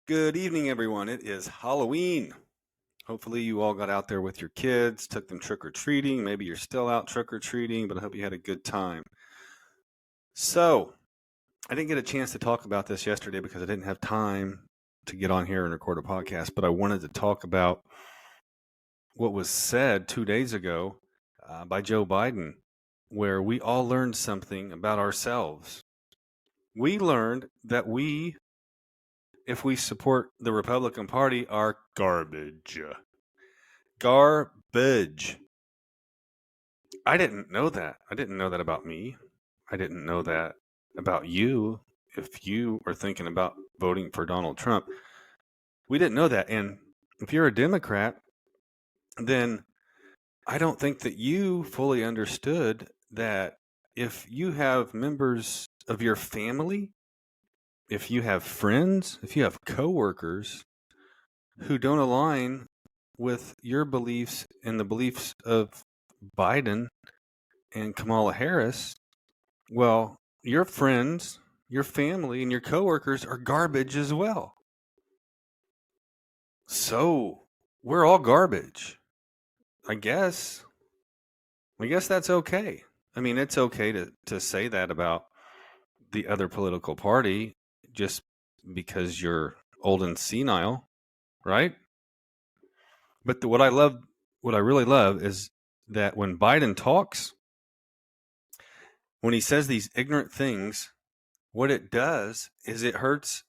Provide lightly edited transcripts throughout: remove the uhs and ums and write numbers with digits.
Good evening, everyone. It is Halloween. Hopefully, you all got out there with your kids, took them trick or treating. Maybe you're still out trick or treating, but I hope you had a good time. So, I didn't get a chance to talk about this yesterday because I didn't have time to get on here and record a podcast, but I wanted to talk about what was said 2 days ago by Joe Biden, where we all learned something about ourselves. We learned that if we support the Republican Party, are garbage. Garbage. I didn't know that. I didn't know that about me. I didn't know that about you. If you are thinking about voting for Donald Trump, we didn't know that. And if you're a Democrat, then I don't think that you fully understood that if you have members of your family, if you have friends, if you have coworkers who don't align with your beliefs and the beliefs of Biden and Kamala Harris, well, your friends, your family, and your coworkers are garbage as well. So we're all garbage. I guess that's okay. I mean, it's okay to say that about the other political party just because you're old and senile, right? But what I really love is that when Biden talks, when he says these ignorant things, what it does is it hurts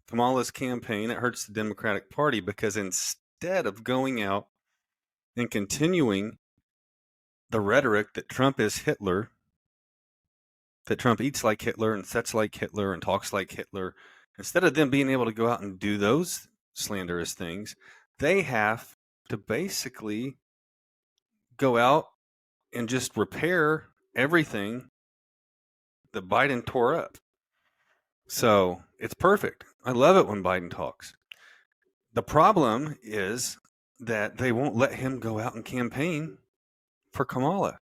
Kamala's campaign. It hurts the Democratic Party because instead of going out and continuing the rhetoric that Trump is Hitler, that Trump eats like Hitler and sets like Hitler and talks like Hitler, instead of them being able to go out and do those slanderous things, they have to basically go out and just repair everything that Biden tore up. So it's perfect. I love it when Biden talks. The problem is that they won't let him go out and campaign for Kamala.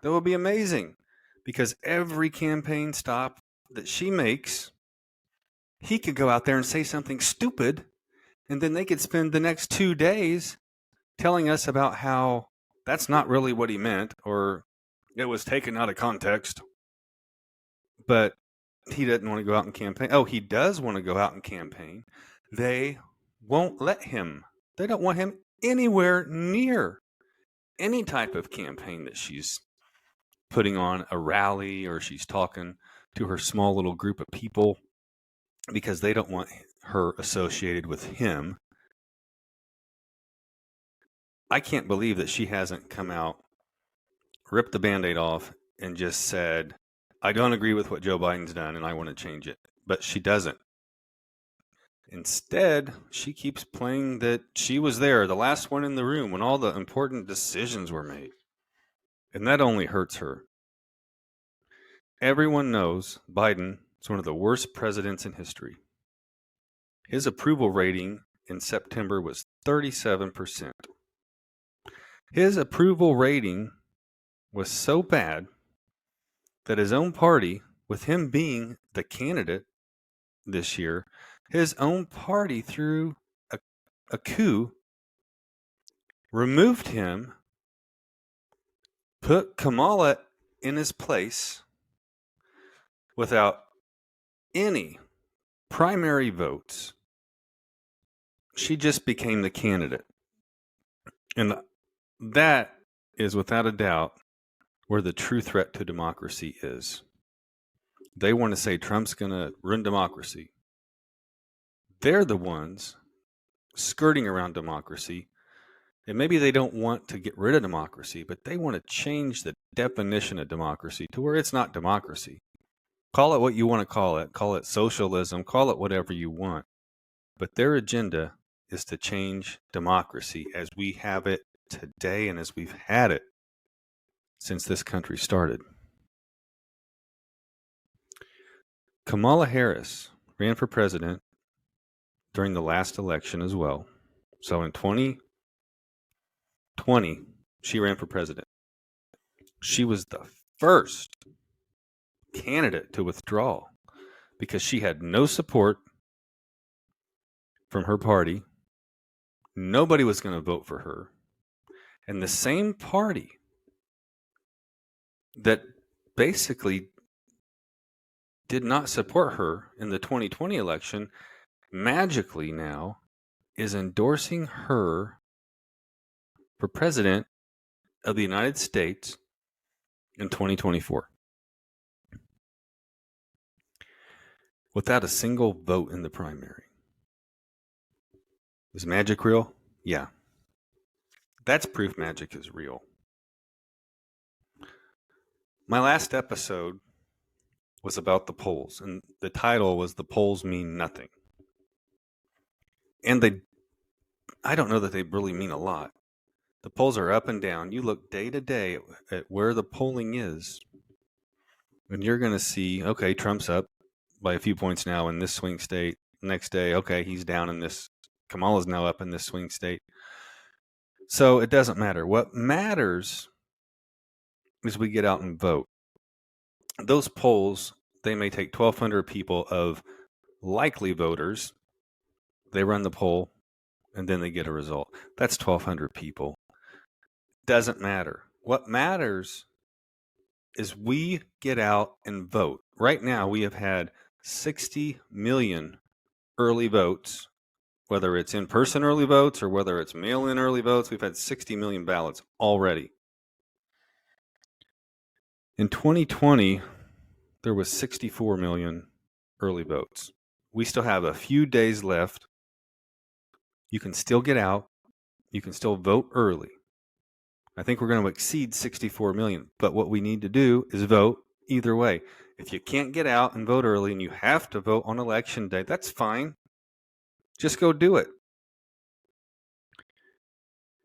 That would be amazing because every campaign stop that she makes, he could go out there and say something stupid, and then they could spend the next 2 days telling us about how that's not really what he meant or it was taken out of context. But he doesn't want to go out and campaign. Oh, he does want to go out and campaign. They won't let him. They don't want him anywhere near any type of campaign that she's putting on, a rally, or she's talking to her small little group of people, because they don't want her associated with him. I can't believe that she hasn't come out, ripped the Band-Aid off, and just said, I don't agree with what Joe Biden's done and I want to change it. But she doesn't. Instead, she keeps playing that she was there, the last one in the room, when all the important decisions were made. And that only hurts her. Everyone knows Biden is one of the worst presidents in history. His approval rating in September was 37%. His approval rating was so bad that his own party, with him being the candidate this year, his own party, through a coup, removed him, put Kamala in his place without any primary votes. She just became the candidate. And that is without a doubt where the true threat to democracy is. They want to say Trump's going to ruin democracy. They're the ones skirting around democracy. And maybe they don't want to get rid of democracy, but they want to change the definition of democracy to where it's not democracy. Call it what you want to call it. Call it socialism. Call it whatever you want. But their agenda is to change democracy as we have it today and as we've had it since this country started. Kamala Harris ran for president during the last election as well. So in 2020, she ran for president. She was the first candidate to withdraw because she had no support from her party. Nobody was going to vote for her. And the same party that basically did not support her in the 2020 election magically now is endorsing her for president of the United States in 2024 without a single vote in the primary. Is magic real? Yeah. That's proof magic is real. My last episode was about the polls, and the title was "The Polls Mean Nothing." And I don't know that they really mean a lot. The polls are up and down. You look day to day at where the polling is, and you're going to see, okay, Trump's up by a few points now in this swing state. Next day, okay, he's down in this. Kamala's now up in this swing state. So it doesn't matter. What matters is we get out and vote. Those polls, they may take 1,200 people of likely voters. They run the poll, and then they get a result. That's 1,200 people. Doesn't matter. What matters is we get out and vote. Right now, we have had 60 million early votes, whether it's in-person early votes or whether it's mail-in early votes. We've had 60 million ballots already. In 2020, there was 64 million early votes. We still have a few days left. You can still get out. You can still vote early. I think we're going to exceed 64 million. But what we need to do is vote either way. If you can't get out and vote early and you have to vote on election day, that's fine. Just go do it.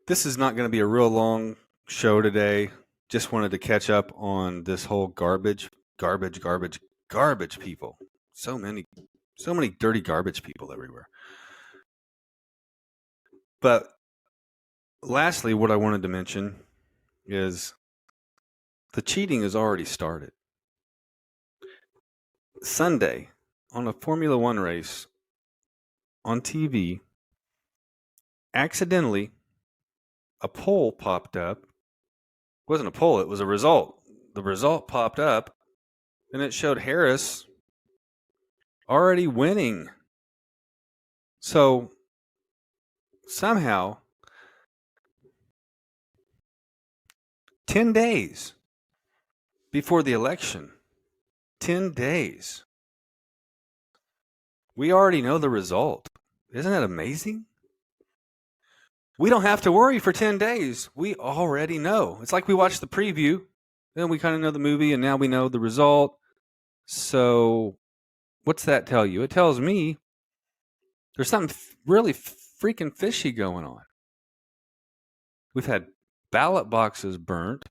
This is not going to be a real long show today. Just wanted to catch up on this whole garbage people. So many dirty garbage people everywhere. But lastly, what I wanted to mention is the cheating has already started. Sunday, on a Formula One race on TV, accidentally, a poll popped up. It wasn't a poll, it was a result. The result popped up, and it showed Harris already winning. So, somehow, 10 days before the election, 10 days, we already know the result. Isn't that amazing? We don't have to worry for 10 days. We already know. It's like we watched the preview, then we kind of know the movie, and now we know the result. So, what's that tell you? It tells me there's something really freaking fishy going on. We've had ballot boxes burnt.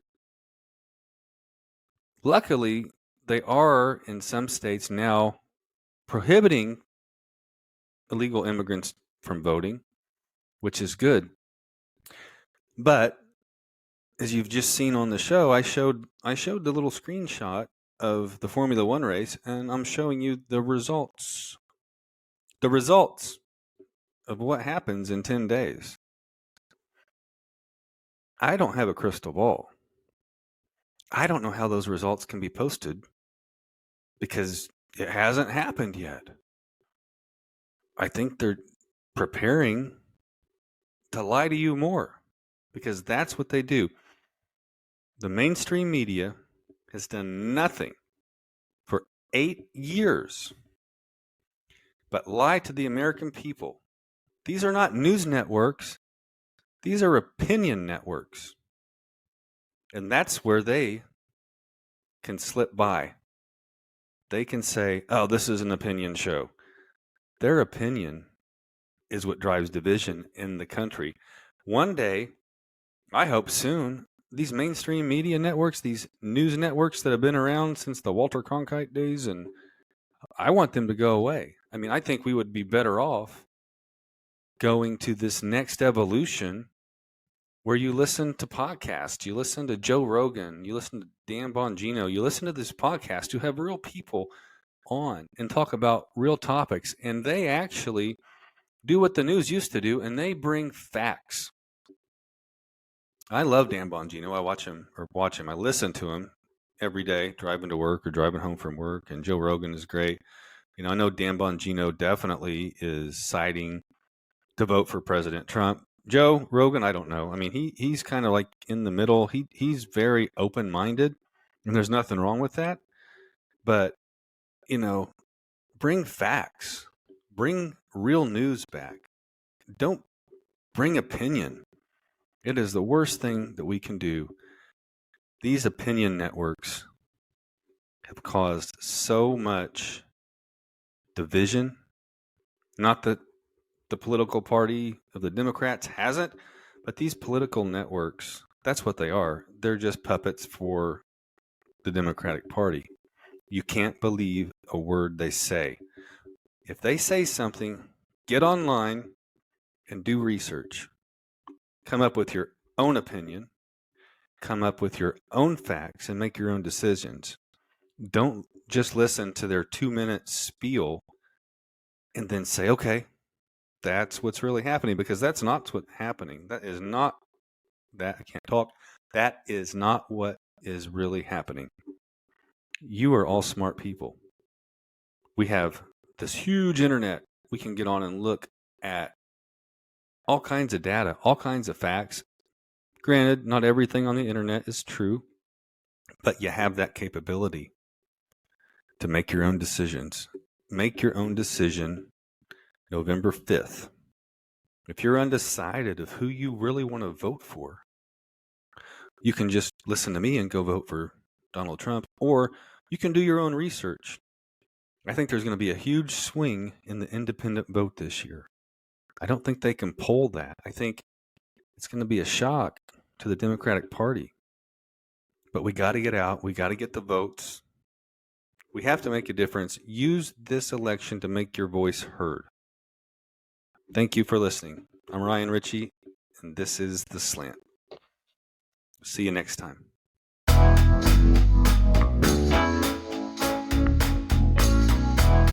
Luckily, they are in some states now prohibiting illegal immigrants from voting, which is good. But as you've just seen on the show, I showed the little screenshot of the Formula One race, and I'm showing you the results. The results of what happens in 10 days. I don't have a crystal ball. I don't know how those results can be posted because it hasn't happened yet. I think they're preparing to lie to you more because that's what they do. The mainstream media has done nothing for 8 years but lie to the American people. These are not news networks. These are opinion networks. And that's where they can slip by. They can say, oh, this is an opinion show. Their opinion is what drives division in the country. One day, I hope soon, these mainstream media networks, these news networks that have been around since the Walter Cronkite days, and I want them to go away. I mean, I think we would be better off going to this next evolution where you listen to podcasts, you listen to Joe Rogan, you listen to Dan Bongino, you listen to this podcast who have real people on and talk about real topics. And they actually do what the news used to do, and they bring facts. I love Dan Bongino. I watch him. I listen to him every day, driving to work or driving home from work. And Joe Rogan is great. I know Dan Bongino definitely is citing to vote for President Trump. Joe Rogan, I don't know. I mean, he's kind of like in the middle. He's very open-minded, and there's nothing wrong with that. But, bring facts. Bring real news back. Don't bring opinion. It is the worst thing that we can do. These opinion networks have caused so much division. Not that the political party of the Democrats hasn't, but these political networks, that's what they are. They're just puppets for the Democratic Party. You can't believe a word they say. If they say something, get online and do research. Come up with your own opinion. Come up with your own facts and make your own decisions. Don't just listen to their 2-minute spiel and then say, okay, that's what's really happening, because that's not what's happening. That is not that. I can't talk. That is not what is really happening. You are all smart people. We have this huge internet. We can get on and look at all kinds of data, all kinds of facts. Granted, not everything on the internet is true, but you have that capability to make your own decisions. Make your own decision November 5th. If you're undecided of who you really want to vote for, you can just listen to me and go vote for Donald Trump, or you can do your own research. I think there's going to be a huge swing in the independent vote this year. I don't think they can poll that. I think it's going to be a shock to the Democratic Party. But we got to get out. We got to get the votes. We have to make a difference. Use this election to make your voice heard. Thank you for listening. I'm Ryan Ritchie, and this is The Slant. See you next time.